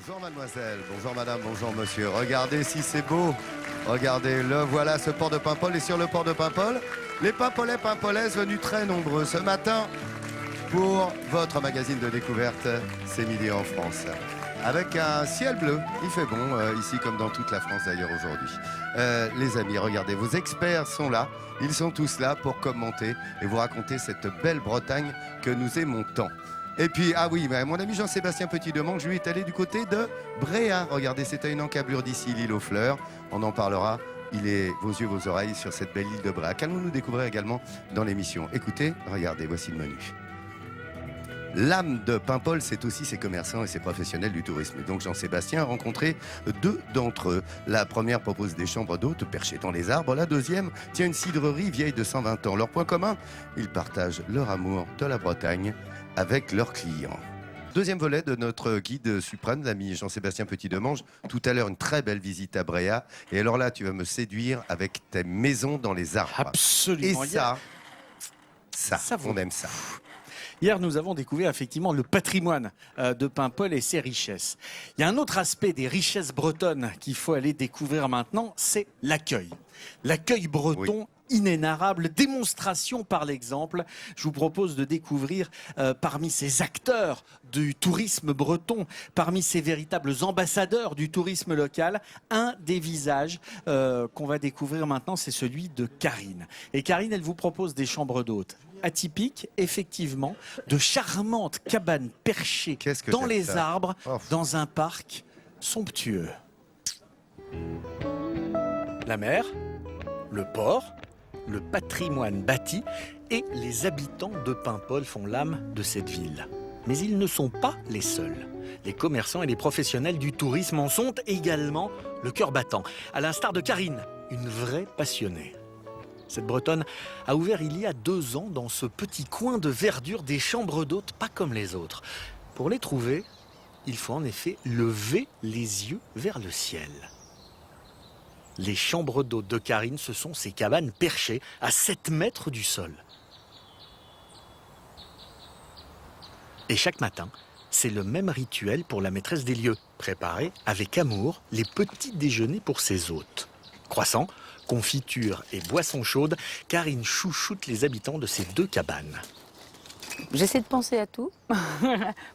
Bonjour mademoiselle, bonjour madame, bonjour monsieur. Regardez si c'est beau. Regardez-le, voilà ce port de Paimpol. Et sur le port de Paimpol, les Paimpolais, Paimpolaises venus très nombreux ce matin pour votre magazine de découverte, C'est midi en France. Avec un ciel bleu, il fait bon, ici comme dans toute la France d'ailleurs aujourd'hui. Les amis, regardez, vos experts sont là, ils sont tous là pour commenter et vous raconter cette belle Bretagne que nous aimons tant. Et puis, ah oui, mon ami Jean-Sébastien Petit-Demange, lui, est allé du côté de Bréa. Regardez, c'est à une encablure d'ici, l'île aux Fleurs. On en parlera. Il est vos yeux, vos oreilles sur cette belle île de Bréa. Qu'allons-nous découvrir également dans l'émission? Écoutez, regardez, voici le menu. L'âme de Paimpol, c'est aussi ses commerçants et ses professionnels du tourisme. Et donc Jean-Sébastien a rencontré deux d'entre eux. La première propose des chambres d'hôtes perchées dans les arbres. La deuxième tient une cidrerie vieille de 120 ans. Leur point commun, ils partagent leur amour de la Bretagne avec leurs clients. Deuxième volet de notre guide suprême, l'ami Jean-Sébastien Petit-Demange. Tout à l'heure, une très belle visite à Bréa. Et alors là, tu vas me séduire avec tes maisons dans les arbres. Absolument. Et ça on aime ça. Hier, nous avons découvert effectivement le patrimoine de Paimpol et ses richesses. Il y a un autre aspect des richesses bretonnes qu'il faut aller découvrir maintenant, c'est l'accueil. L'accueil breton. Oui. Inénarrable, démonstration par l'exemple. Je vous propose de découvrir parmi ces acteurs du tourisme breton, parmi ces véritables ambassadeurs du tourisme local, un des visages qu'on va découvrir maintenant, c'est celui de Karine. Et Karine, elle vous propose des chambres d'hôtes atypiques, effectivement, de charmantes cabanes perchées dans les arbres, dans un parc somptueux. La mer, le port, le patrimoine bâti et les habitants de Paimpol font l'âme de cette ville. Mais ils ne sont pas les seuls. Les commerçants et les professionnels du tourisme en sont également le cœur battant. À l'instar de Karine, une vraie passionnée. Cette Bretonne a ouvert il y a 2 ans dans ce petit coin de verdure des chambres d'hôtes pas comme les autres. Pour les trouver, il faut en effet lever les yeux vers le ciel. Les chambres d'hôtes de Karine, ce sont ces cabanes perchées à 7 mètres du sol. Et chaque matin, c'est le même rituel pour la maîtresse des lieux. Préparer avec amour les petits déjeuners pour ses hôtes. Croissants, confitures et boissons chaudes, Karine chouchoute les habitants de ces 2 cabanes. J'essaie de penser à tout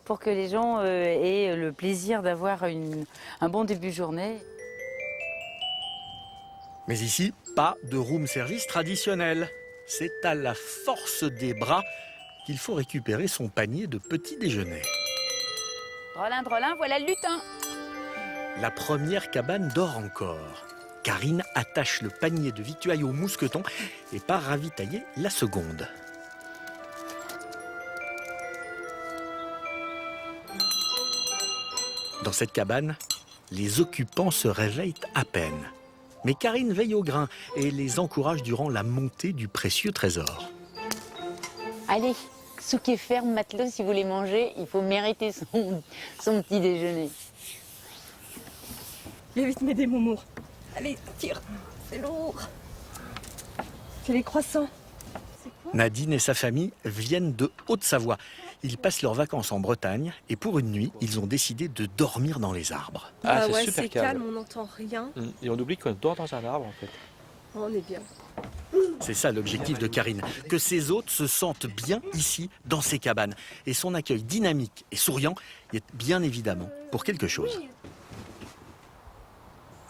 pour que les gens aient le plaisir d'avoir un bon début de journée. Mais ici, pas de room service traditionnel. C'est à la force des bras qu'il faut récupérer son panier de petit déjeuner. Drolin, drolin, voilà le lutin. La première cabane dort encore. Karine attache le panier de victuailles au mousqueton et part ravitailler la seconde. Dans cette cabane, les occupants se réveillent à peine. Mais Karine veille au grain et les encourage durant la montée du précieux trésor. Allez, souquet ferme, matelot, si vous voulez manger, il faut mériter son petit déjeuner. Viens vite m'aider, Momour. Allez, tire, c'est lourd. C'est les croissants. Nadine et sa famille viennent de Haute-Savoie. Ils passent leurs vacances en Bretagne et pour une nuit, ils ont décidé de dormir dans les arbres. Ah, c'est ouais, super c'est calme, on n'entend rien. Et on oublie qu'on dort dans un arbre en fait. On est bien. C'est ça l'objectif de Karine, que ses hôtes se sentent bien ici, dans ces cabanes. Et son accueil dynamique et souriant y est bien évidemment pour quelque chose.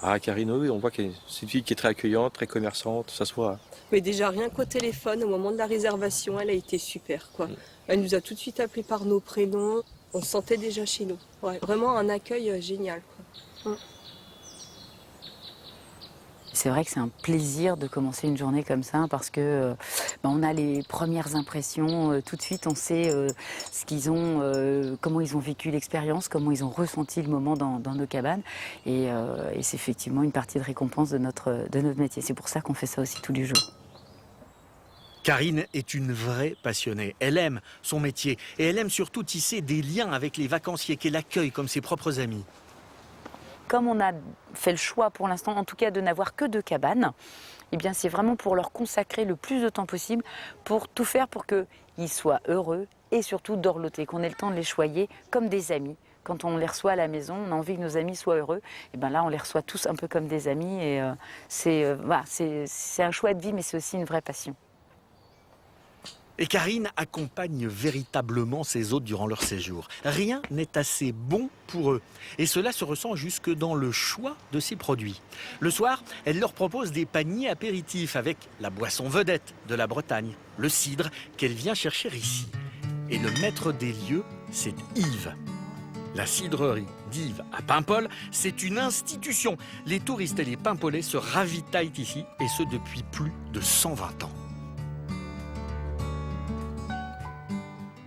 Ah, Karine, oui, on voit que c'est une fille qui est très accueillante, très commerçante, ça se voit. Mais déjà, rien qu'au téléphone, au moment de la réservation, elle a été super, quoi. Elle nous a tout de suite appelé par nos prénoms. On se sentait déjà chez nous. Ouais, vraiment un accueil génial, quoi. C'est vrai que c'est un plaisir de commencer une journée comme ça parce que on a les premières impressions. Tout de suite, on sait ce qu'ils ont, comment ils ont vécu l'expérience, comment ils ont ressenti le moment dans nos cabanes. Et c'est effectivement une partie de récompense de notre métier. C'est pour ça qu'on fait ça aussi tous les jours. Karine est une vraie passionnée. Elle aime son métier et elle aime surtout tisser des liens avec les vacanciers qu'elle accueille comme ses propres amis. Comme on a fait le choix pour l'instant, en tout cas de n'avoir que 2 cabanes, eh bien c'est vraiment pour leur consacrer le plus de temps possible, pour tout faire pour qu'ils soient heureux et surtout dorlotés, qu'on ait le temps de les choyer comme des amis, quand on les reçoit à la maison, on a envie que nos amis soient heureux. Et ben là, on les reçoit tous un peu comme des amis. Et voilà, c'est un choix de vie, mais c'est aussi une vraie passion. Et Karine accompagne véritablement ses hôtes durant leur séjour. Rien n'est assez bon pour eux. Et cela se ressent jusque dans le choix de ses produits. Le soir, elle leur propose des paniers apéritifs avec la boisson vedette de la Bretagne, le cidre qu'elle vient chercher ici. Et le maître des lieux, c'est Yves. La cidrerie d'Yves à Paimpol, c'est une institution. Les touristes et les Paimpolais se ravitaillent ici, et ce depuis plus de 120 ans.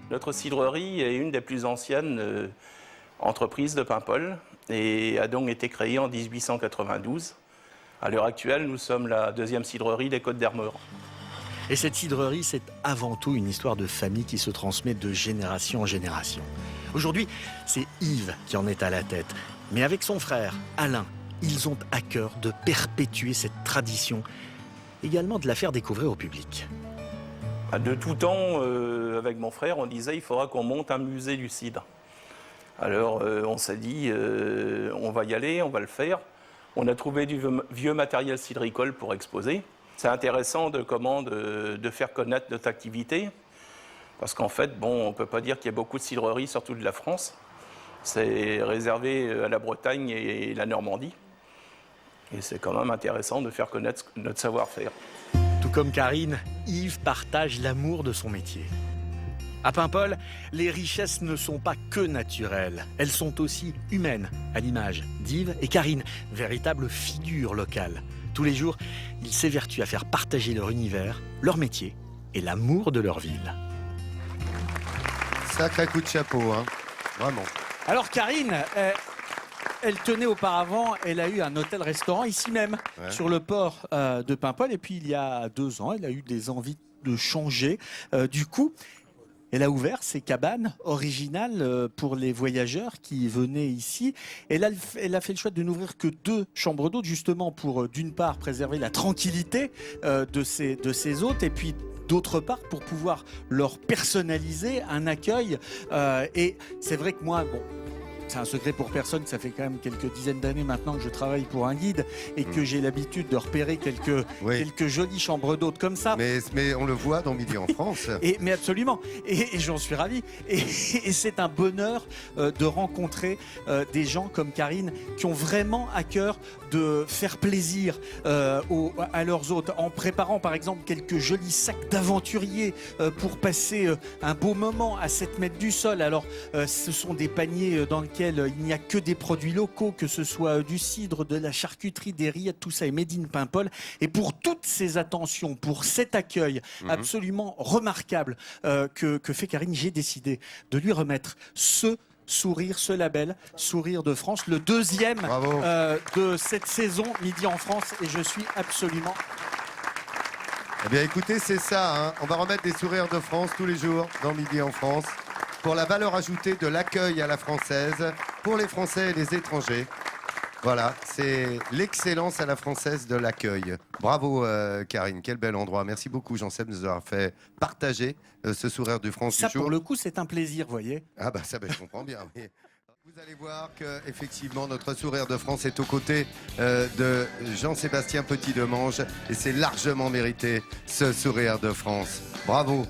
Notre cidrerie est une des plus anciennes entreprises de Paimpol et a donc été créée en 1892. À l'heure actuelle, nous sommes la deuxième cidrerie des Côtes d'Armor. Et cette cidrerie, c'est avant tout une histoire de famille qui se transmet de génération en génération. Aujourd'hui, c'est Yves qui en est à la tête. Mais avec son frère, Alain, ils ont à cœur de perpétuer cette tradition, également de la faire découvrir au public. De tout temps, avec mon frère, on disait il faudra qu'on monte un musée du cidre. Alors on s'est dit on va y aller, on va le faire. On a trouvé du vieux matériel cidricole pour exposer. C'est intéressant de faire connaître notre activité. Parce qu'en fait, bon, on ne peut pas dire qu'il y a beaucoup de cidreries sur toute la France. C'est réservé à la Bretagne et la Normandie. Et c'est quand même intéressant de faire connaître notre savoir-faire. Tout comme Karine, Yves partage l'amour de son métier. À Paimpol, les richesses ne sont pas que naturelles, elles sont aussi humaines, à l'image d'Yves et Karine, véritables figures locales. Tous les jours, ils s'évertuent à faire partager leur univers, leur métier et l'amour de leur ville. Sacré coup de chapeau, hein. Vraiment. Alors Karine, elle tenait auparavant, elle a eu un hôtel-restaurant ici même, sur le port de Paimpol. Et puis il y a 2 ans, elle a eu des envies de changer. Du coup, elle a ouvert ses cabanes originales pour les voyageurs qui venaient ici. Elle a fait le choix de n'ouvrir que 2 chambres d'hôtes, justement pour, d'une part, préserver la tranquillité de ses hôtes, et puis d'autre part, pour pouvoir leur personnaliser un accueil. Et c'est vrai que moi, bon, c'est un secret pour personne, ça fait quand même quelques dizaines d'années maintenant que je travaille pour un guide et que j'ai l'habitude de repérer quelques jolies chambres d'hôtes comme ça. Mais on le voit dans Midi en France. Mais absolument, et j'en suis ravi. Et c'est un bonheur de rencontrer des gens comme Karine qui ont vraiment à cœur de faire plaisir à leurs hôtes en préparant par exemple quelques jolis sacs d'aventuriers pour passer un beau moment à 7 mètres du sol. Alors ce sont des paniers dans lesquels il n'y a que des produits locaux, que ce soit du cidre, de la charcuterie, des rillettes, tout ça est made in Paimpol. Et pour toutes ces attentions, pour cet accueil absolument remarquable que fait Karine, j'ai décidé de lui remettre ce sourire, ce label Sourire de France, le 2e de cette saison Midi en France, et je suis absolument... Eh bien écoutez, c'est ça, hein. On va remettre des sourires de France tous les jours dans Midi en France pour la valeur ajoutée de l'accueil à la française pour les Français et les étrangers. Voilà, c'est l'excellence à la française de l'accueil. Bravo Karine, quel bel endroit. Merci beaucoup Jean-Seb de nous avoir fait partager ce sourire de France Ça du jour. pour le coup c'est un plaisir, vous voyez. Ah bah ça, je comprends bien. Oui. Vous allez voir que effectivement notre sourire de France est aux côtés de Jean-Sébastien Petit-Demange et c'est largement mérité ce sourire de France. Bravo.